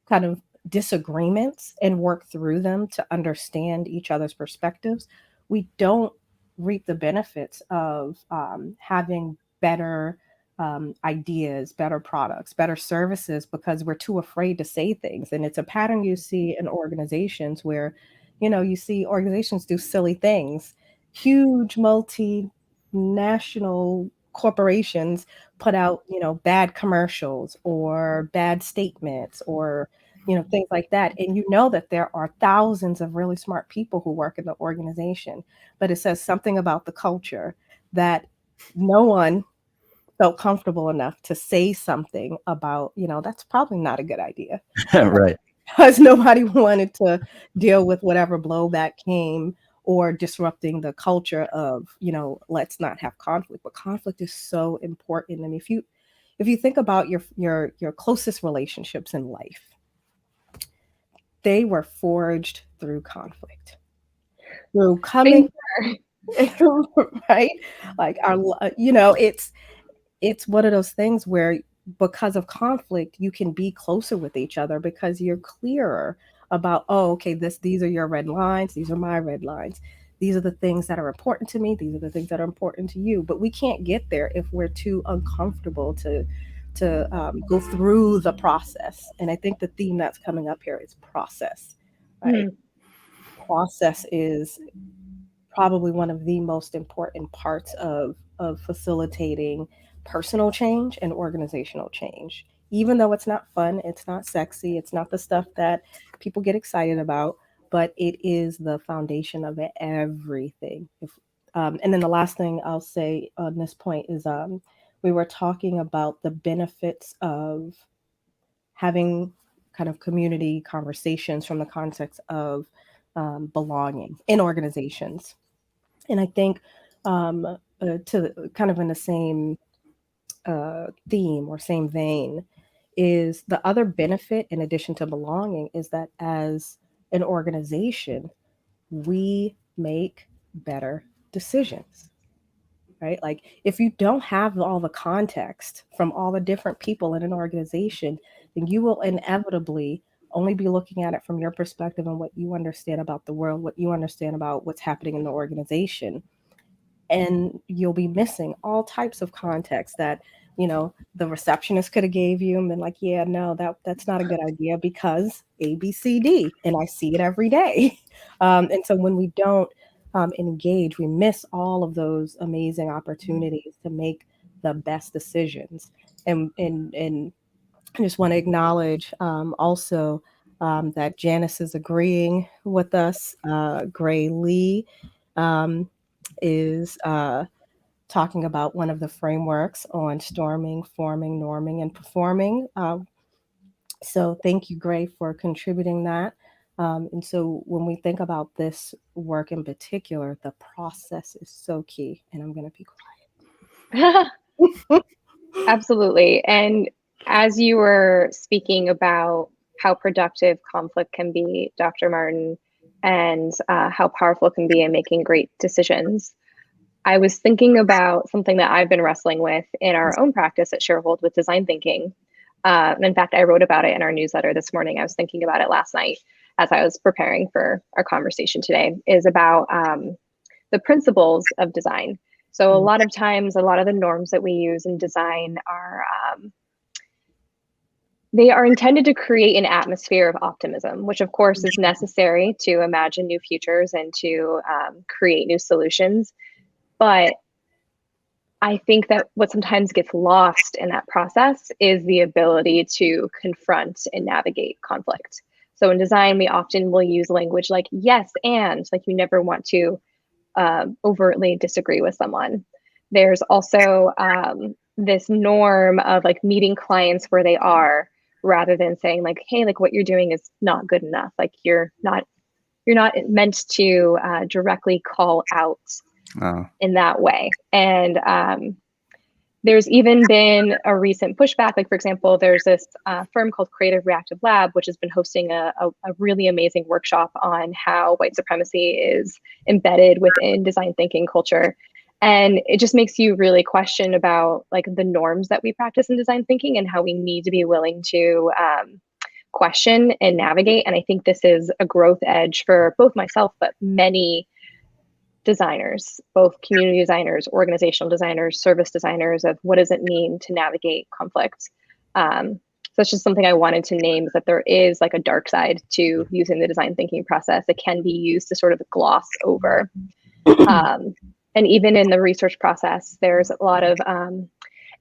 kind of disagreements and work through them to understand each other's perspectives, we don't reap the benefits of having better ideas, better products, better services, because we're too afraid to say things. And it's a pattern you see in organizations where, you see organizations do silly things. Huge multinational corporations put out, bad commercials or bad statements or things like that. And that there are thousands of really smart people who work in the organization, but it says something about the culture that no one felt comfortable enough to say something about, that's probably not a good idea. Right. Because nobody wanted to deal with whatever blowback came or disrupting the culture of, let's not have conflict. But conflict is so important. And if you think about your closest relationships in life, they were forged through conflict, through coming, right? Like it's one of those things where because of conflict, you can be closer with each other because you're clearer about, oh, okay, these are your red lines. These are my red lines. These are the things that are important to me. These are the things that are important to you. But we can't get there if we're too uncomfortable to go through the process. And I think the theme that's coming up here is process, right? Process is probably one of the most important parts of facilitating personal change and organizational change. Even though it's not fun, it's not sexy, it's not the stuff that people get excited about, but it is the foundation of everything. And then the last thing I'll say on this point is we were talking about the benefits of having kind of community conversations from the context of belonging in organizations. And I think to kind of in the same theme or same vein is the other benefit in addition to belonging is that as an organization, we make better decisions, right? Like if you don't have all the context from all the different people in an organization, then you will inevitably only be looking at it from your perspective and what you understand about the world, what you understand about what's happening in the organization. And you'll be missing all types of context that, the receptionist could have gave you and been like, yeah, no, that's not a good idea because ABCD, and I see it every day. And so when we don't engage, we miss all of those amazing opportunities to make the best decisions. And I just want to acknowledge also that Janice is agreeing with us. Gray Lee um, is talking about one of the frameworks on storming, forming, norming, and performing. So thank you, Gray, for contributing that. And so when we think about this work in particular, the process is so key. And I'm going to be quiet. Absolutely. And as you were speaking about how productive conflict can be, Dr. Martin, and how powerful it can be in making great decisions, I was thinking about something that I've been wrestling with in our own practice at Sharehold with design thinking. And in fact, I wrote about it in our newsletter this morning. I was thinking about it last night as I was preparing for our conversation today, is about the principles of design. So a lot of times, a lot of the norms that we use in design are they are intended to create an atmosphere of optimism, which of course is necessary to imagine new futures and to create new solutions. But I think that what sometimes gets lost in that process is the ability to confront and navigate conflict. So in design, we often will use language like yes, and like you never want to overtly disagree with someone. There's also this norm of like meeting clients where they are rather than saying like, hey, like what you're doing is not good enough. Like you're not meant to directly call out in that way. And there's even been a recent pushback. Like, for example, there's this firm called Creative Reactive Lab, which has been hosting a really amazing workshop on how white supremacy is embedded within design thinking culture. And it just makes you really question about like the norms that we practice in design thinking and how we need to be willing to question and navigate. And I think this is a growth edge for both myself, but many designers, both community designers, organizational designers, service designers, of what does it mean to navigate conflict. So it's just something I wanted to name, is that there is like a dark side to using the design thinking process. It can be used to sort of gloss over. And even in the research process, there's a lot of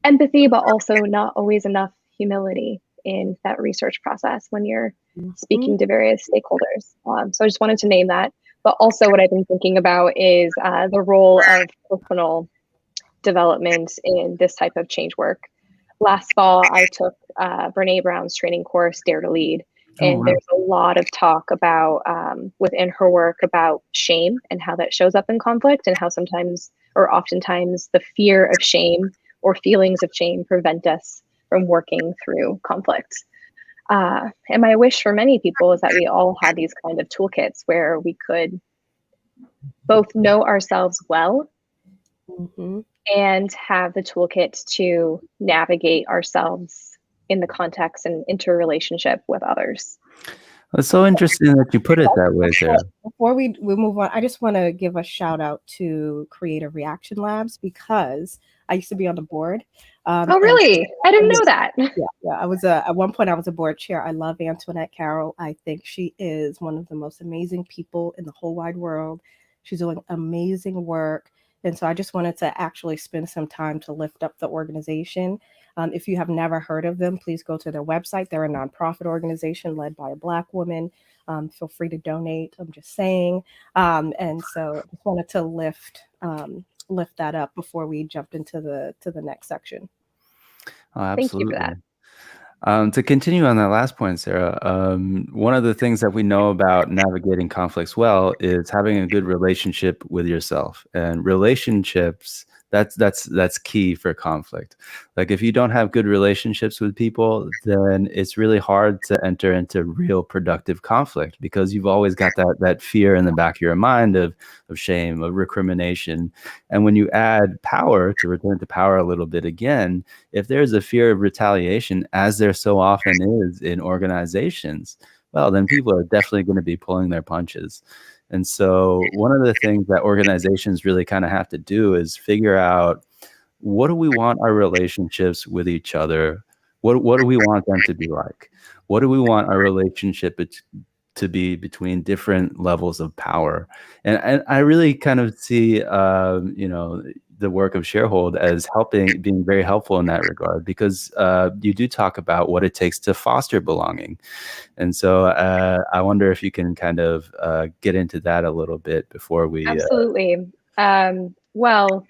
empathy, but also not always enough humility in that research process when you're speaking to various stakeholders. So I just wanted to name that. But also what I've been thinking about is the role of personal development in this type of change work. Last fall, I took Brene Brown's training course, Dare to Lead. And there's a lot of talk about within her work about shame and how that shows up in conflict, and how sometimes or oftentimes the fear of shame or feelings of shame prevent us from working through conflict. And my wish for many people is that we all had these kind of toolkits where we could both know ourselves well and have the toolkit to navigate ourselves in the context and interrelationship with others. It's so interesting that you put it that way, Sarah. Before we move on, I just want to give a shout out to Creative Reaction Labs, because I used to be on the board. Oh, really? I didn't know that. Yeah. I was at one point I was a board chair. I love Antoinette Carroll. I think she is one of the most amazing people in the whole wide world. She's doing amazing work. And so I just wanted to actually spend some time to lift up the organization. If you have never heard of them, please go to their website. They're a nonprofit organization led by a Black woman. Feel free to donate. I'm just saying. And so I just wanted to lift that up before we jump into the next section. Oh, Thank you for that. absolutely. To continue on that last point, Sarah, one of the things that we know about navigating conflicts well is having a good relationship with yourself. And relationships, that's key for conflict. Like if you don't have good relationships with people, then it's really hard to enter into real productive conflict because you've always got that fear in the back of your mind of shame, of recrimination. And when you add power, to return to power a little bit again, if there's a fear of retaliation, as there so often is in organizations, well, then people are definitely going to be pulling their punches. And so one of the things that organizations really kind of have to do is figure out, what do we want our relationships with each other? What do we want them to be like? What do we want our relationship to be between different levels of power? And I really kind of see, the work of Sharehold as being very helpful in that regard, because you do talk about what it takes to foster belonging. And so I wonder if you can kind of get into that a little bit before we... Absolutely. Well,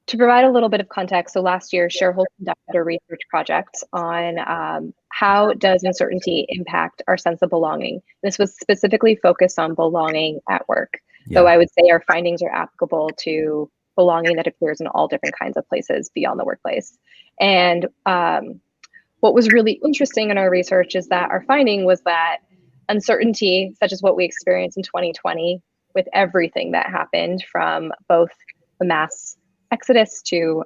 to provide a little bit of context, so last year, Sharehold conducted a research project on how does uncertainty impact our sense of belonging. This was specifically focused on belonging at work. Yeah. So I would say our findings are applicable to belonging that appears in all different kinds of places beyond the workplace. And what was really interesting in our research is that our finding was that uncertainty, such as what we experienced in 2020, with everything that happened from both the mass exodus to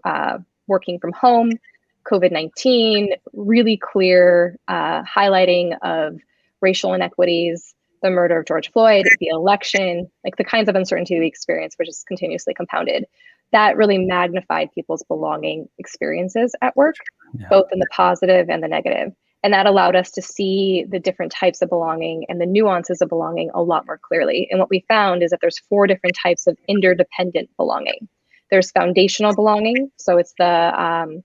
working from home, COVID-19, really clear highlighting of racial inequities, the murder of George Floyd, the election, like the kinds of uncertainty we experience, which is continuously compounded. That really magnified people's belonging experiences at work, both in the positive and the negative. And that allowed us to see the different types of belonging and the nuances of belonging a lot more clearly. And what we found is that there's 4 different types of interdependent belonging. There's foundational belonging. So it's the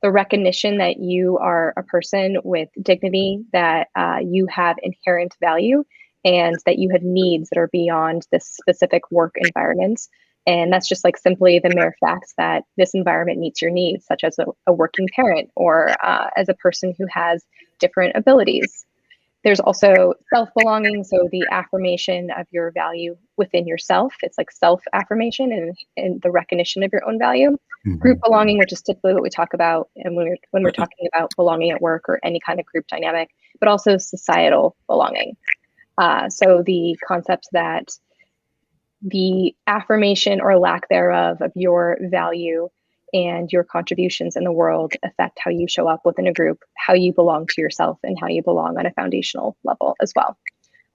recognition that you are a person with dignity, that you have inherent value, and that you have needs that are beyond this specific work environment. And that's just like simply the mere facts that this environment meets your needs, such as a working parent or as a person who has different abilities. There's also self-belonging, so the affirmation of your value within yourself. It's like self-affirmation and the recognition of your own value. Mm-hmm. Group belonging, which is typically what we talk about and when we're talking about belonging at work or any kind of group dynamic, but also societal belonging. So the concept that the affirmation or lack thereof of your value and your contributions in the world affect how you show up within a group, how you belong to yourself, and how you belong on a foundational level as well.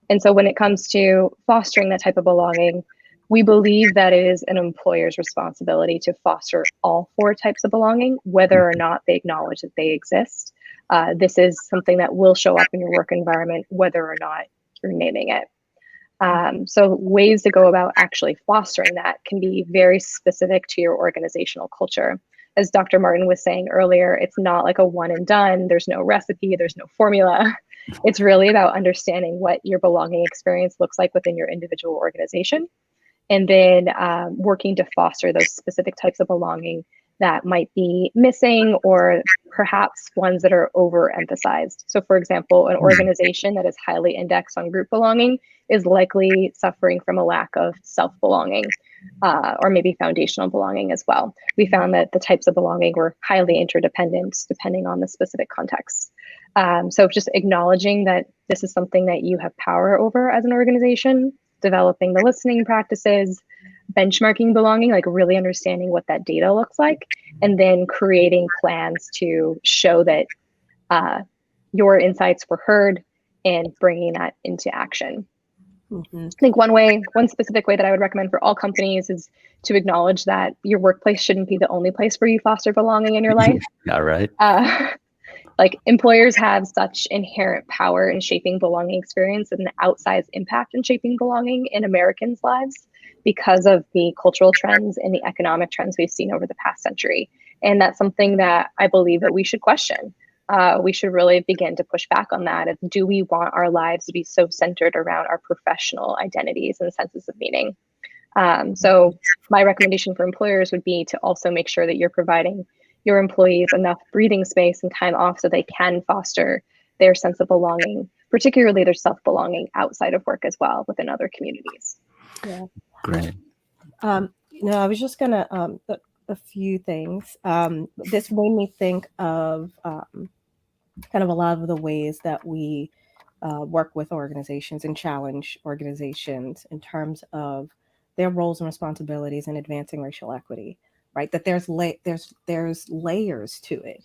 And so when it comes to fostering that type of belonging, we believe that it is an employer's responsibility to foster all 4 types of belonging, whether or not they acknowledge that they exist. This is something that will show up in your work environment, whether or not you're naming it. So ways to go about actually fostering that can be very specific to your organizational culture. As Dr. Martin was saying earlier, it's not like a one and done. There's no recipe, there's no formula. It's really about understanding what your belonging experience looks like within your individual organization, and then working to foster those specific types of belonging that might be missing, or perhaps ones that are overemphasized. So for example, an organization that is highly indexed on group belonging is likely suffering from a lack of self-belonging, or maybe foundational belonging as well. We found that the types of belonging were highly interdependent depending on the specific context. So just acknowledging that this is something that you have power over as an organization, developing the listening practices, benchmarking belonging, like really understanding what that data looks like, and then creating plans to show that your insights were heard and bringing that into action. Mm-hmm. I think one specific way that I would recommend for all companies is to acknowledge that your workplace shouldn't be the only place where you foster belonging in your life. Yeah, right. Like employers have such inherent power in shaping belonging experience and an outsized impact in shaping belonging in Americans' lives because of the cultural trends and the economic trends we've seen over the past century. And that's something that I believe that we should question. We should really begin to push back on that. Of, do we want our lives to be so centered around our professional identities and senses of meaning? So my recommendation for employers would be to also make sure that you're providing your employees enough breathing space and time off so they can foster their sense of belonging, particularly their self-belonging outside of work as well within other communities. Yeah. Great. I was just gonna a few things. This made me think of kind of a lot of the ways that we work with organizations and challenge organizations in terms of their roles and responsibilities in advancing racial equity. Right, that there's layers to it.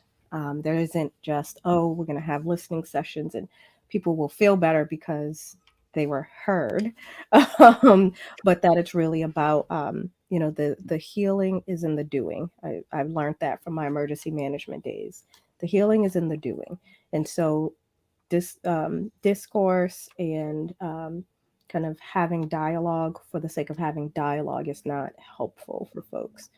There isn't just, oh, we're going to have listening sessions and people will feel better because they were heard, but that it's really about the healing is in the doing. I've learned that from my emergency management days. The healing is in the doing, and so this discourse and kind of having dialogue for the sake of having dialogue is not helpful for folks.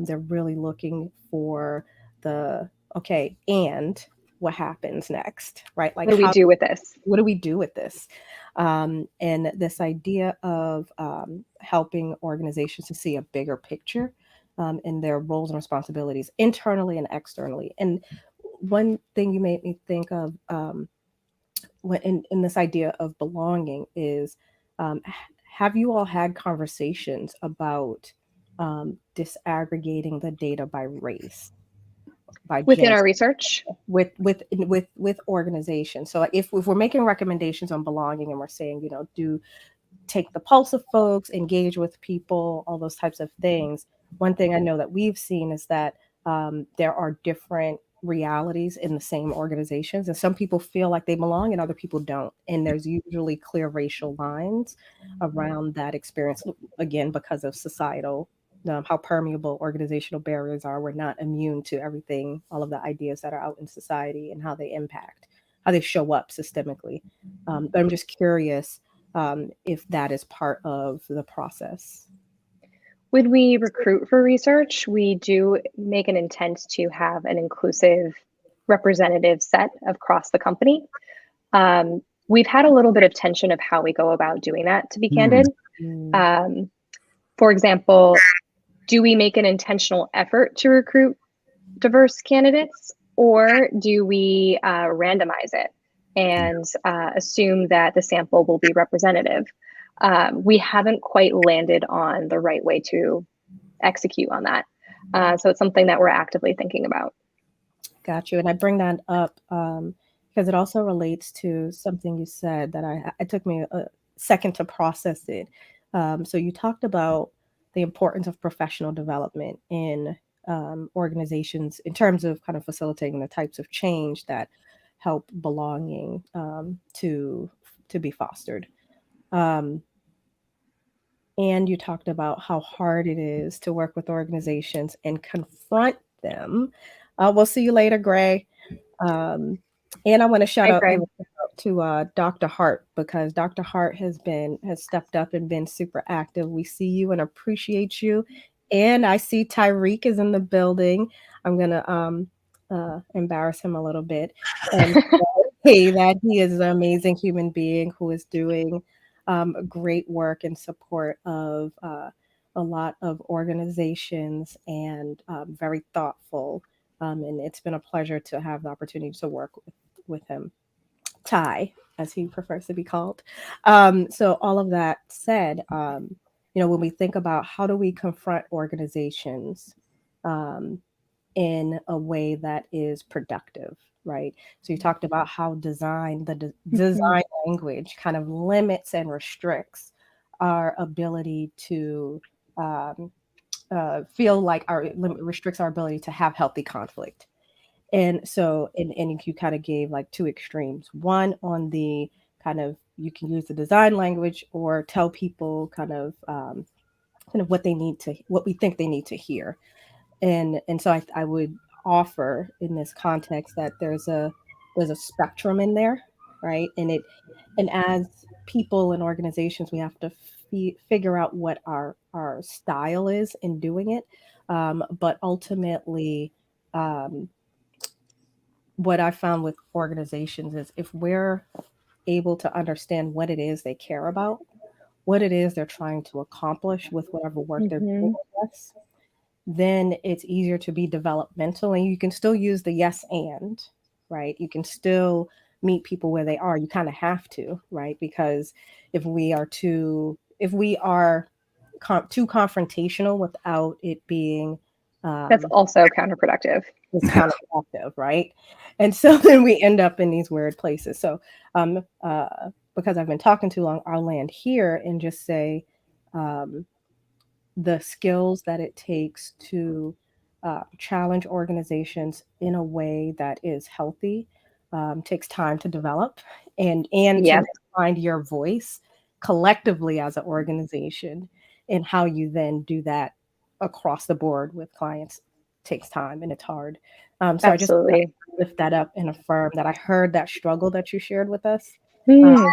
They're really looking for the okay, and what happens next, right? Like, What do we do with this? what do we do with this? And this idea of helping organizations to see a bigger picture in their roles and responsibilities internally and externally. And one thing you made me think of when in this idea of belonging is have you all had conversations about disaggregating the data by race, by Within gender, our research, with organizations? So if we're making recommendations on belonging and we're saying, do take the pulse of folks, engage with people, all those types of things. One thing I know that we've seen is that there are different realities in the same organizations, and some people feel like they belong and other people don't. And there's usually clear racial lines around that experience, again, because of societal. How permeable organizational barriers are. We're not immune to everything, all of the ideas that are out in society and how they impact, how they show up systemically. But I'm just curious if that is part of the process. when we recruit for research, we do make an intent to have an inclusive representative set across the company. We've had a little bit of tension of how we go about doing that, to be candid. For example, do we make an intentional effort to recruit diverse candidates, or do we randomize it and assume that the sample will be representative? We haven't quite landed on the right way to execute on that. So it's something that we're actively thinking about. Got you. And I bring that up because it also relates to something you said that it took me a second to process it. So you talked about the importance of professional development in organizations in terms of kind of facilitating the types of change that help belonging to be fostered. And you talked about how hard it is to work with organizations and confront them. We'll see you later, Gray. And I want to shout Hi, out Greg. to Dr. Hart, because Dr. Hart has stepped up and been super active. We see you and appreciate you. And I see Tyreek is in the building. I'm gonna embarrass him a little bit and say that he is an amazing human being who is doing great work in support of a lot of organizations and very thoughtful. And it's been a pleasure to have the opportunity to work with him. Ty, as he prefers to be called. So all of that said, when we think about how do we confront organizations in a way that is productive, right? So you talked about how design language kind of limits and restricts our ability to feel like restricts our ability to have healthy conflict. And so, and you kind of gave like two extremes. One on the kind of, you can use the design language or tell people kind of what we think they need to hear. And so I would offer in this context that there's a spectrum in there, right? And as people and organizations, we have to figure out what our style is in doing it. But ultimately, um, what I found with organizations is if we're able to understand what it is they care about, what it is they're trying to accomplish with whatever work they're doing Hmm. with us, then it's easier to be developmental, and you can still use the yes and, right? You can still meet people where they are. You kind of have to, right? Because if we are too confrontational without it being That's um, also counterproductive. is counterproductive, right? And so then we end up in these weird places. So, because I've been talking too long, I'll land here and just say um, the skills that it takes to challenge organizations in a way that is healthy takes time to develop and to Yes, find your voice collectively as an organization, and how you then do that across the board with clients takes time and it's hard. So I just absolutely. lift that up and affirm that I heard that struggle that you shared with us. Uh, Hmm.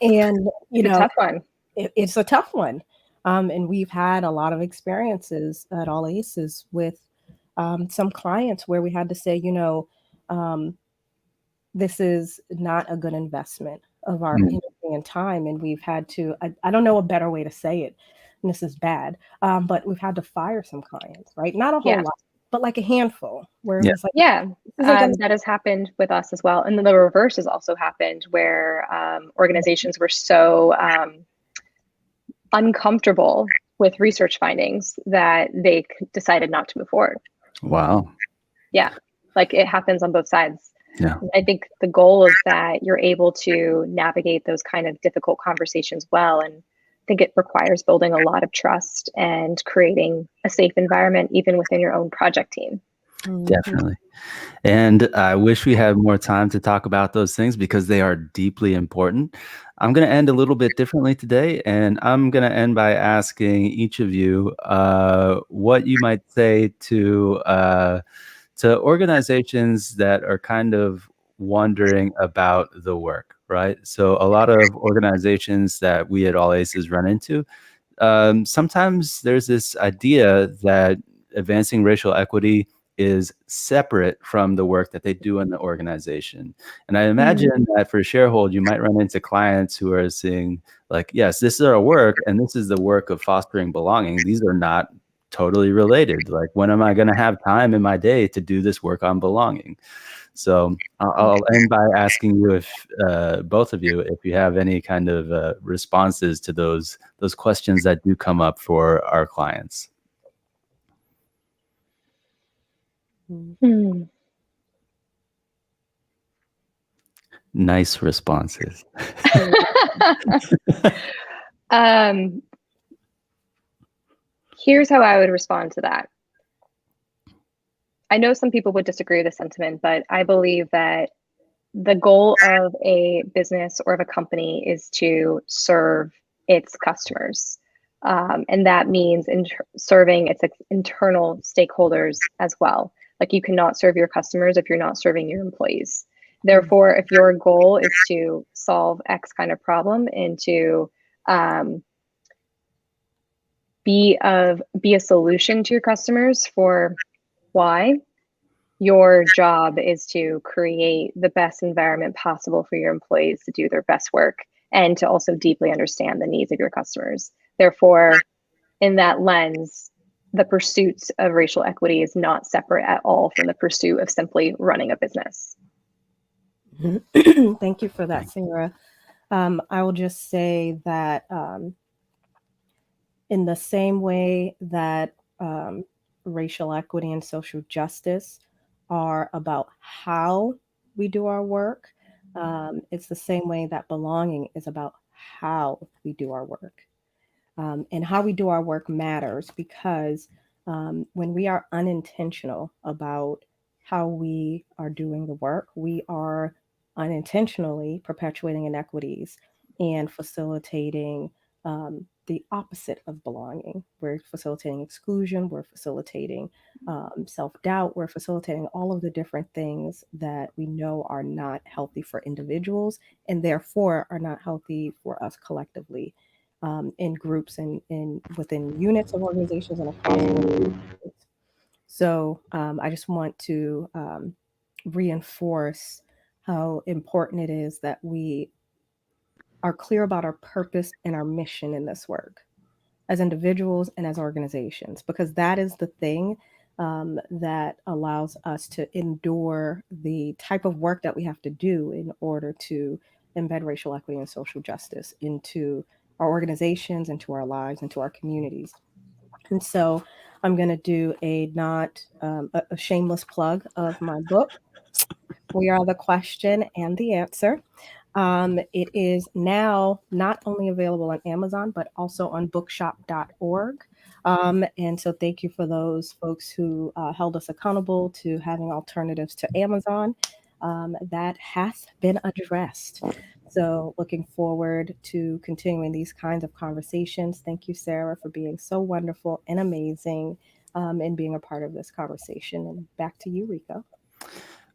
and, you It's a know, tough one. it's a tough one. And we've had a lot of experiences at All Aces with some clients where we had to say, um, this is not a good investment of our Mm. energy and time. And we've had to, I don't know a better way to say it. And this is bad. But we've had to fire some clients, right? Not a whole Yeah. lot, but like a handful where it Yeah. was like, Yeah. this isn't going That has happened with us as well. And then the reverse has also happened where to, organizations were so uncomfortable with research findings that they decided not to move forward. Wow. Yeah. Like it happens on both sides. Yeah. I think the goal is that you're able to navigate those kind of difficult conversations well. And I think it requires building a lot of trust and creating a safe environment, even within your own project team. Mhm. Definitely. And I wish we had more time to talk about those things because they are deeply important. I'm going to end a little bit differently today, and I'm going to end by asking each of you what you might say to organizations that are kind of wondering about the work, right? So a lot of organizations that we at All Aces run into, sometimes there's this idea that advancing racial equity is separate from the work that they do in the organization. And I Mm. imagine that for Sharehold, you might run into clients who are saying, like, yes, this is our work, and this is the work of fostering belonging. These are not totally related. Like, when am I going to have time in my day to do this work on belonging? So I'll end by asking you if both of you, if you have any kind of responses to those questions that do come up for our clients. Mhm. Hmm. Nice responses. um, Here's how I would respond to that. I know some people would disagree with the sentiment, but I believe that the goal of a business or of a company is to serve its customers. And that means serving its internal stakeholders as well. Like you cannot serve your customers if you're not serving your employees. Therefore, if your goal is to solve X kind of problem and to um, be a solution to your customers for Y, your job is to create the best environment possible for your employees to do their best work and to also deeply understand the needs of your customers. Therefore, in that lens, the pursuit of racial equity is not separate at all from the pursuit of simply running a business. Thank you for that, Sarah. I will just say that in the same way that racial equity and social justice are about how we do our work, it's the same way that belonging is about how we do our work. And how we do our work matters because when we are unintentional about how we are doing the work, we are unintentionally perpetuating inequities and facilitating the opposite of belonging. We're facilitating exclusion, we're facilitating self-doubt, we're facilitating all of the different things that we know are not healthy for individuals and therefore are not healthy for us collectively in groups and within units of organizations and across organizations. So I just want to reinforce how important it is that we are clear about our purpose and our mission in this work as individuals and as organizations, because that is the thing that allows us to endure the type of work that we have to do in order to embed racial equity and social justice into our organizations, into our lives, into our communities. And so I'm going to do a not a shameless plug of my book. We Are the Question and the Answer. It is now not only available on Amazon, but also on bookshop.org. And so thank you for those folks who held us accountable to having alternatives to Amazon. That has been addressed. So looking forward to continuing these kinds of conversations. Thank you, Sarah, for being so wonderful and amazing and being a part of this conversation. And back to you, Rico.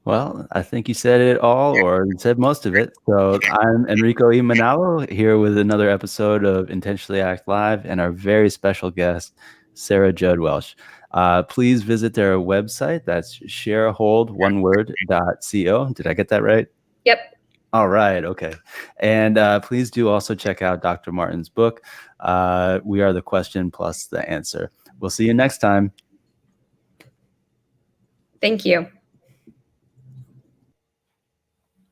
Well, I think you said it all, or you said most of it. So I'm Enrico E. Manalo here with another episode of Intentionally Act Live and our very special guest, Sarah Judd Welch. Please visit their website. That's sharehold.co. Did I get that right? Yep. All right. Okay. And please do also check out Dr. Martin's book, We Are the Question Plus the Answer. We'll see you next time. Thank you.